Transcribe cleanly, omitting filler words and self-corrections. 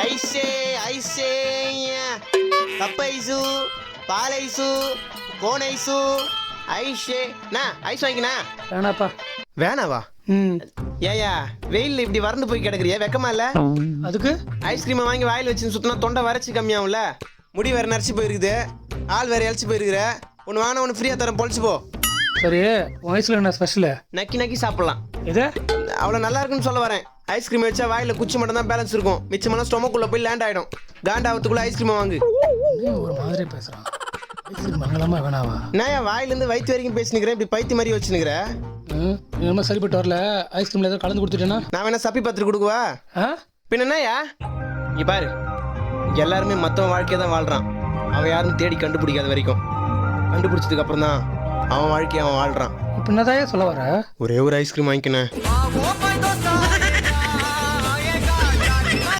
ஐஸே ஐஸே cup ice பால் ice cone ice ஐஸே ice வாங்கினா வேணாப்பா. வேணாவா? ஏயா வெயில்ல இப்படி வறண்டு போய் கிடக்குறியா? வெக்கமா இல்ல? அதுக்கு ஐஸ்கிரீமை வாங்கி வாயில் வச்சு சுத்தினா தொண்டை வறட்சி கம்மியாகும்ல. முடி வேற நரைச்சி போயிருக்குது, ஆள் வேற இழைச்சி போயிருக்குற. ஒன்று வாங்கினா ஒன்று ஃப்ரீயாக தரேன், பொழிச்சு போ. சரி, உன் வயசுல என்ன ஸ்பெஷலு? நக்கி நக்கி சாப்பிடலாம். எது? அவ்வளோ நல்லா இருக்குன்னு சொல்ல வரேன். ஐஸ்கிரீம் வச்சா வாயில் குச்சி மட்டும் தான் பேலன்ஸ் இருக்கும், மிச்சமான ஸ்டொமக்குள்ளே போய் லேண்ட் ஆகிடும். காண்டாவத்துக்குள்ளே ஐஸ்கிரீமை வாங்கு. ஒரு மாதிரி பேசுகிறான். மங்களமா வேணாவா? நான் வாயிலேருந்து வயிற்று வரைக்கும் பேசினுக்கிறேன், இப்படி பைத்தி மாதிரி வச்சுனுக்கிற. என்ன சரிப்பட்டு வரல? ஐஸ்கிரீம்ல ஏதாவது கலந்து கொடுத்துட்டேன்னா நான் வேணா சப்பி பத்திரி கொடுக்குவா? பின்ன என்னயா இங்க பாரு, எல்லாருமே மற்றவன் வாழ்க்கையை தான் வாழ்றான். அவன் யாரும் தேடி கண்டுபிடிக்காத வரைக்கும், கண்டுபிடிச்சதுக்கு அப்புறம் தான் அவன் வாழ்க்கையை அவன் வாழ்றான். இப்போ என்னதான் சொல்ல வர? ஒரே ஒரு ஐஸ்கிரீம் வாங்கிக்கினேன்.